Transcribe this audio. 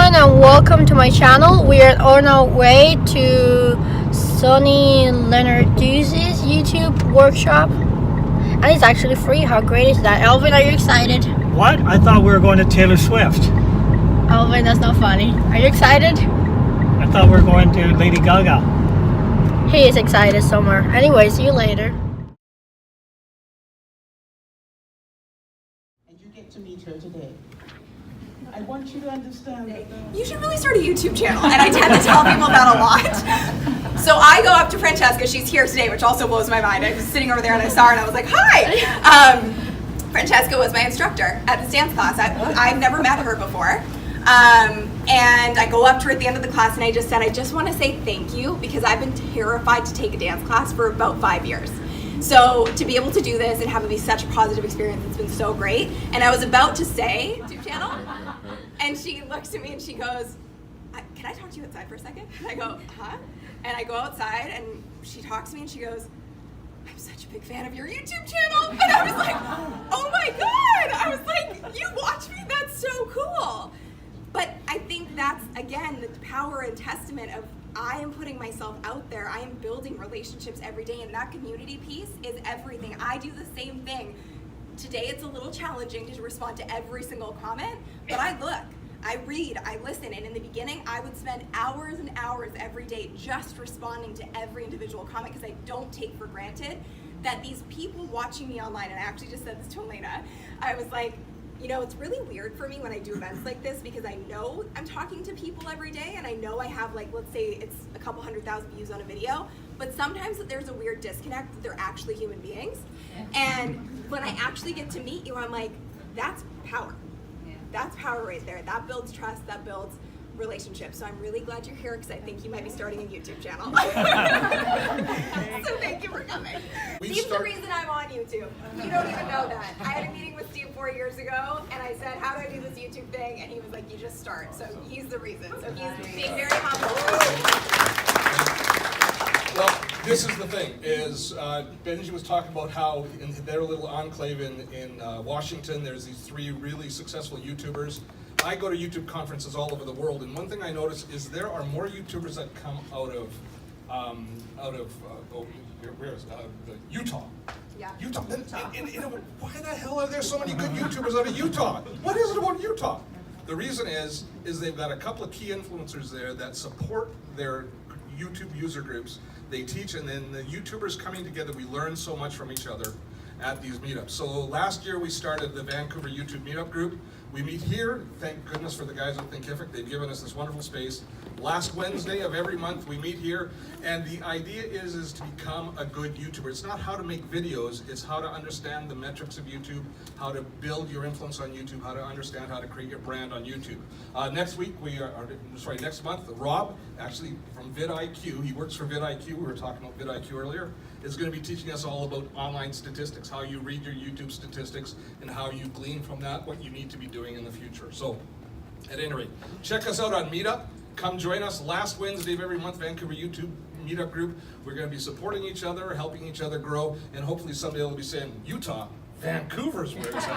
everyone and welcome to my channel. We are on our way to Sonny Lenarduzzi's YouTube workshop. And it's actually free. How great is that? Alvin, are you excited? What? I thought we were going to Taylor Swift. Alvin, that's not funny. Are you excited? I thought we were going to Lady Gaga. He is excited somewhere. Anyway, see you later. And you get to meet her today. I want you to understand that you should really start a YouTube channel, and I tend to tell people that a lot. So I go up to Francesca, she's here today, which also blows my mind. I was sitting over there and I saw her and I was like, hi! Francesca was my instructor at this dance class. I've never met her before. And I go up to her at the end of the class and I just said, I just want to say thank you because I've been terrified to take a dance class for about 5 years. So to be able to do this and have it be such a positive experience, it's been so great. And I was about to say, YouTube channel, and she looks at me and she goes, can I talk to you outside for a second? And I go, huh? And I go outside and she talks to me and she goes, I'm such a big fan of your YouTube channel. And I was like, oh my God. I was like, you watch me? That's so cool. But I think that's, again, the power and testament of I am putting myself out there. I am building relationships every day, and that community piece is everything. I do the same thing. Today it's a little challenging to respond to every single comment, but I look, I read, I listen, and in the beginning I would spend hours and hours every day just responding to every individual comment because I don't take for granted that these people watching me online, and I actually just said this to Elena, I was like, you know, it's really weird for me when I do events like this because I know I'm talking to people every day and I know I have, like, let's say it's a couple 100,000 views on a video, but sometimes there's a weird disconnect that they're actually human beings. And when I actually get to meet you, I'm like, that's power. That's power right there. That builds trust, that builds relationships. So I'm really glad you're here because I think you might be starting a YouTube channel. So thank you for coming. Steve's the reason I'm on YouTube. You don't even know that. I had a meeting with Steve 4 years ago and I said, how do I do this YouTube thing? And he was like, you just start. So he's the reason. So he's being very humble. Well, this is the thing, is Benji was talking about how in their little enclave in Washington, there's these 3 really successful YouTubers. I go to YouTube conferences all over the world, and one thing I notice is there are more YouTubers that come out of Utah. Yeah. Utah. And why the hell are there so many good YouTubers out of Utah? What is it about Utah? The reason is they've got a couple of key influencers there that support their YouTube user groups. They teach, and then the YouTubers coming together, we learn so much from each other at these meetups. So last year we started the Vancouver YouTube meetup group. We meet here, thank goodness for the guys at Thinkific. They've given us this wonderful space. Last Wednesday of every month we meet here, and the idea is to become a good YouTuber. It's not how to make videos, it's how to understand the metrics of YouTube, how to build your influence on YouTube, how to understand how to create your brand on YouTube. Next month, Rob, actually from vidIQ, he works for vidIQ, we were talking about vidIQ earlier, is going to be teaching us all about online statistics, how you read your YouTube statistics, and how you glean from that what you need to be doing in the future. So, at any rate, check us out on Meetup. Come join us last Wednesday of every month, Vancouver YouTube Meetup Group. We're going to be supporting each other, helping each other grow, and hopefully someday they'll be saying, Utah, Vancouver's where it's at.